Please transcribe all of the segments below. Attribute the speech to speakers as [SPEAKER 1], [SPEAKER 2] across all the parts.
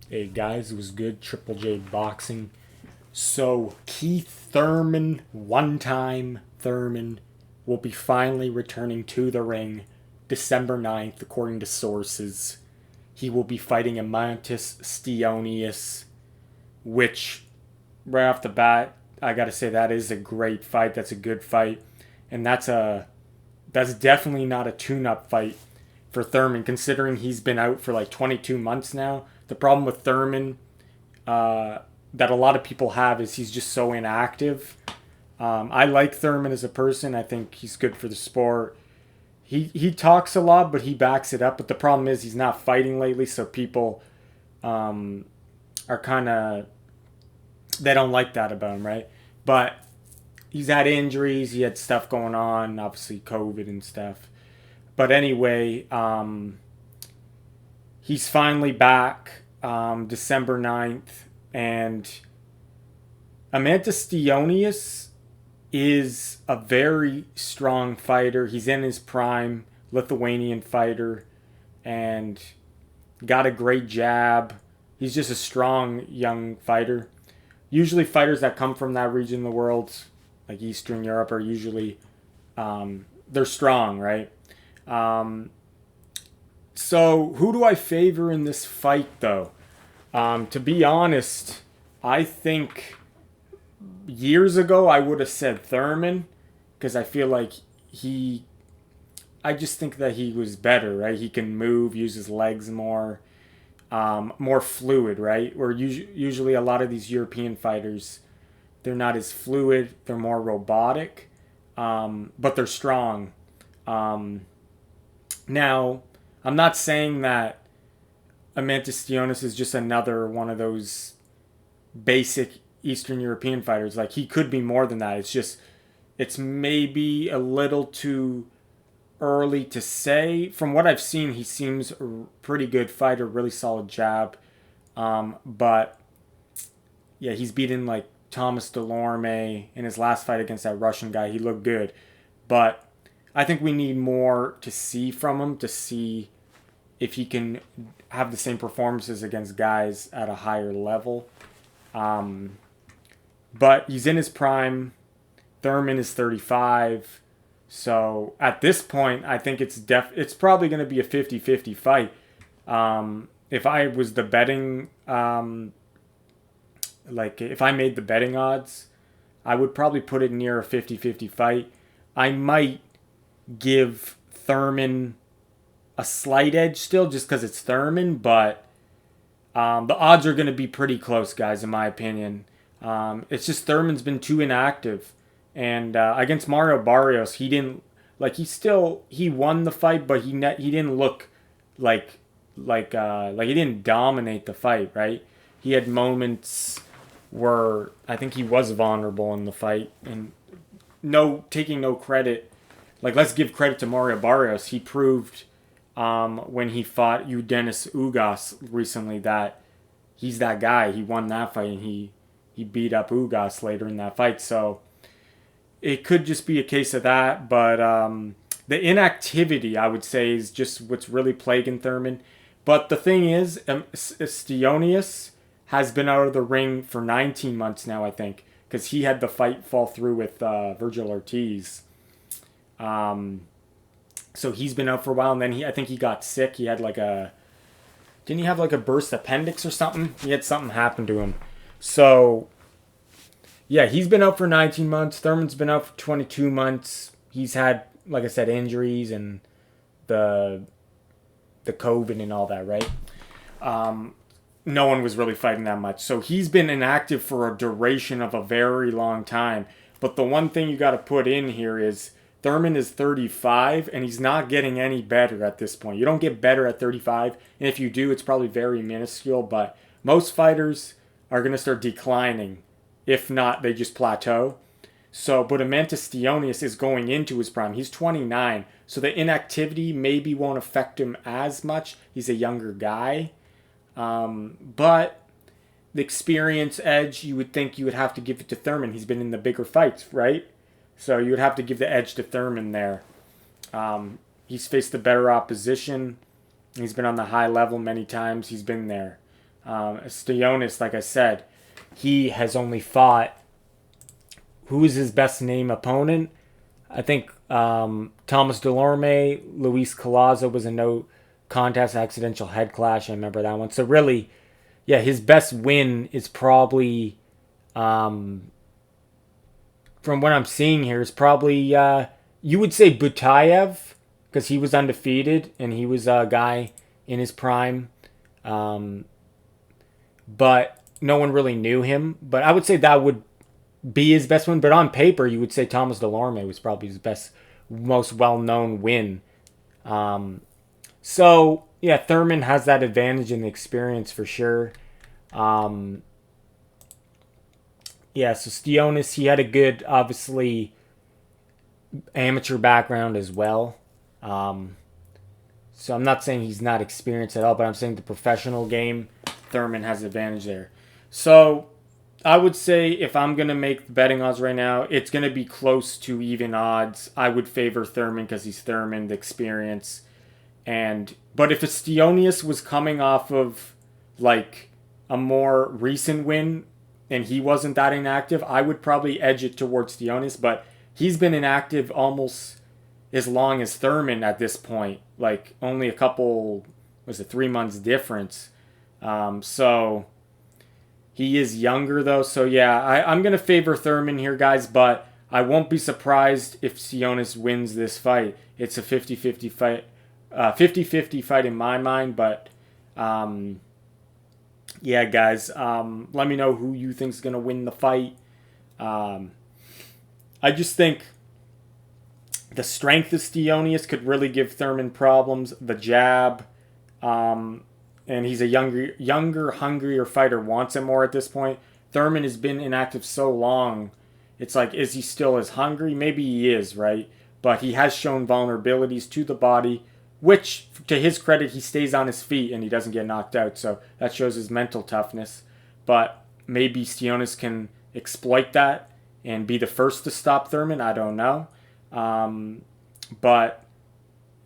[SPEAKER 1] Hey guys, it was good. Triple J Boxing. So Keith Thurman, one time Thurman, will be finally returning to the ring December 9th, according to sources. He will be fighting Eimantas Stanionis, which, right off the bat, I gotta say that is a great fight. That's a good fight. And that's definitely not a tune-up fight for Thurman, considering he's been out for like 22 months now. The problem with Thurman that a lot of people have is he's just so inactive. I like Thurman as a person. I think he's good for the sport. He talks a lot, but he backs it up. But the problem is he's not fighting lately, so people are kind of they don't like that about him, right? But he's had injuries. He had stuff going on, obviously COVID and stuff. But anyway, he's finally back December 9th. And Eimantas Stanionis is a very strong fighter. He's in his prime, Lithuanian fighter, and got a great jab. He's just a strong young fighter. Usually, fighters that come from that region of the world, like Eastern Europe, are usually they're strong, right? Um, so, who do I favor in this fight, though? To be honest, I think years ago I would have said Thurman because I feel like he. I just think that he was better, right? He can move, use his legs more fluid, right? Where usually a lot of these European fighters, they're not as fluid, they're more robotic, but they're strong. Um, Now, I'm not saying that Eimantas Stanionis is just another one of those basic Eastern European fighters. Like, he could be more than that. It's just, it's maybe a little too early to say. From what I've seen, he seems a pretty good fighter, really solid jab. But yeah, he's beaten like Thomas Delorme in his last fight against that Russian guy. He looked good. But I think we need more to see from him to see if he can have the same performances against guys at a higher level. Um, but he's in his prime. Thurman is 35. So at this point, I think it's probably going to be a 50-50 fight. If I was the betting, like if I made the betting odds, I would probably put it near a 50-50 fight. I might give Thurman a slight edge still just because it's Thurman, but the odds are going to be pretty close, guys, in my opinion. It's just Thurman's been too inactive. And against Mario Barrios, he didn't he won the fight, but he didn't look like like he didn't dominate the fight, right? He had moments where I think he was vulnerable in the fight, and no taking no credit. Like, let's give credit to Mario Barrios. He proved when he fought Dennis Ugas recently that he's that guy. He won that fight, and he beat up Ugas later in that fight. So it could just be a case of that, but the inactivity, I would say, is just what's really plaguing Thurman. But the thing is, Stanionis has been out of the ring for 19 months now, I think, because he had the fight fall through with Virgil Ortiz. So he's been out for a while, and then I think he got sick. He had didn't he have like a burst appendix or something? He had something happen to him. So yeah, he's been out for 19 months. Thurman's been out for 22 months. He's had, like I said, injuries and the COVID and all that, right? No one was really fighting that much. So he's been inactive for a duration of a very long time. But the one thing you got to put in here is Thurman is 35, and he's not getting any better at this point. You don't get better at 35, and if you do, it's probably very minuscule. But most fighters are going to start declining. If not, they just plateau. So, but Eimantas Stanionis is going into his prime. He's 29, so the inactivity maybe won't affect him as much. He's a younger guy. But the experience edge, you would think you would have to give it to Thurman. He's been in the bigger fights, right? So you would have to give the edge to Thurman there. He's faced the better opposition. He's been on the high level many times. He's been there. Stanionis, like I said, he has only fought. Who is his best name opponent? I think Thomas Delorme, Luis Collazo was a no contest accidental head clash. I remember that one. So really, yeah, his best win is probably, from what I'm seeing here, is probably, you would say Butayev, because he was undefeated and he was a guy in his prime. But no one really knew him. But I would say that would be his best win. But on paper, you would say Thomas Delorme was probably his best, most well-known win. So, yeah, Thurman has that advantage in the experience for sure. Yeah, so Stanionis, he had a good, obviously, amateur background as well. So I'm not saying he's not experienced at all, but I'm saying the professional game, Thurman has the advantage there. So I would say if I'm going to make the betting odds right now, it's going to be close to even odds. I would favor Thurman because he's Thurman, the experience. But if a Stanionis was coming off of like a more recent win and he wasn't that inactive, I would probably edge it towards Stanionis. But he's been inactive almost as long as Thurman at this point. Like only a couple, was it 3 months difference? So he is younger though. So yeah, I'm going to favor Thurman here, guys. But I won't be surprised if Stanionis wins this fight. It's a 50-50 fight. 50-50 fight in my mind, but yeah, guys, let me know who you think is going to win the fight. I just think the strength of Stanionis could really give Thurman problems. The jab, and he's a younger, hungrier fighter, wants it more at this point. Thurman has been inactive so long. It's like, is he still as hungry? Maybe he is, right? But he has shown vulnerabilities to the body, which, to his credit, he stays on his feet and he doesn't get knocked out. So that shows his mental toughness. But maybe Stanionis can exploit that and be the first to stop Thurman. I don't know. But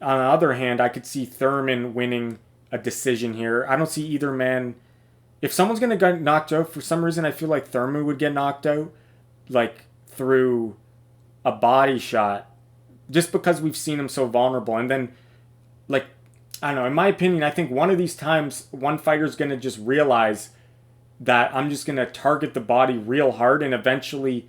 [SPEAKER 1] on the other hand, I could see Thurman winning a decision here. I don't see either man. If someone's going to get knocked out, for some reason, I feel like Thurman would get knocked out, like through a body shot, just because we've seen him so vulnerable. And then, like, I don't know, in my opinion, I think one of these times, one fighter's going to just realize that I'm just going to target the body real hard, and eventually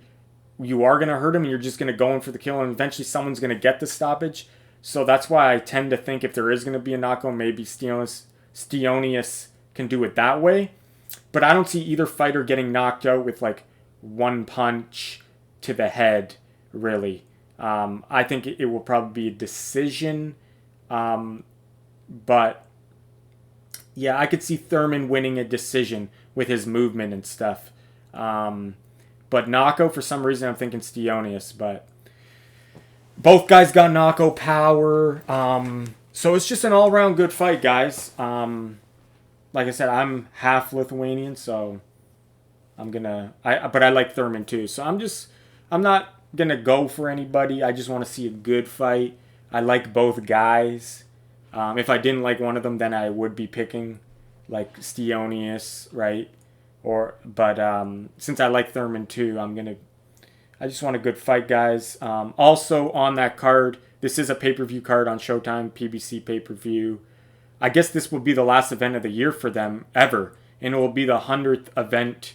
[SPEAKER 1] you are going to hurt him and you're just going to go in for the kill, and eventually someone's going to get the stoppage. So that's why I tend to think if there is going to be a knockout, maybe Stanionis can do it that way. But I don't see either fighter getting knocked out with like one punch to the head, really. I think it will probably be a decision. But yeah, I could see Thurman winning a decision with his movement and stuff. But knockout, for some reason, I'm thinking Stanionis. But both guys got knockout power. So it's just an all-around good fight, guys. Like I said, I'm half Lithuanian, so but I like Thurman too. So I'm not gonna go for anybody. I just want to see a good fight. I like both guys. If I didn't like one of them, then I would be picking like Stanionis, right? But since I like Thurman too, I just want a good fight, guys. Also on that card, this is a pay-per-view card on Showtime, PBC pay-per-view. I guess this will be the last event of the year for them ever, and it will be the 100th event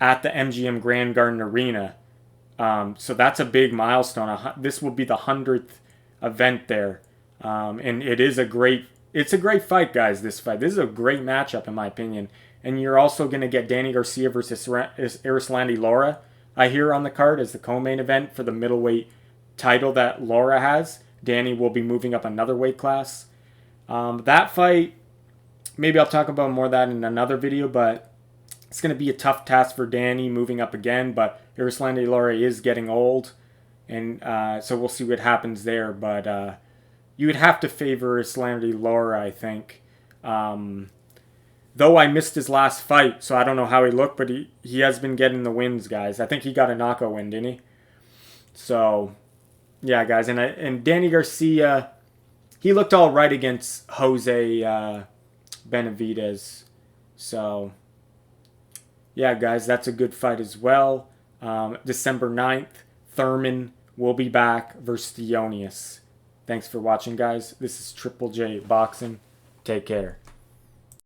[SPEAKER 1] at the MGM Grand Garden Arena. So that's a big milestone. This will be the 100th event there, and it's a great fight, guys. This is a great matchup in my opinion. And you're also going to get Danny Garcia versus Erislandy Lara, I hear, on the card as the co-main event for the middleweight title that Lara has. Danny will be moving up another weight class. That fight, maybe I'll talk about more of that in another video, but it's going to be a tough task for Danny moving up again, but Erislandy Lara is getting old, and so we'll see what happens there. But you would have to favor Erislandy Lara, I think. Though I missed his last fight, so I don't know how he looked, but he has been getting the wins, guys. I think he got a knockout win, didn't he? So, yeah, guys. And Danny Garcia, he looked all right against Jose Benavidez. So, yeah, guys, that's a good fight as well. December 9th, Thurman will be back versus Stanionis. Thanks for watching, guys. This is Triple J Boxing. Take care.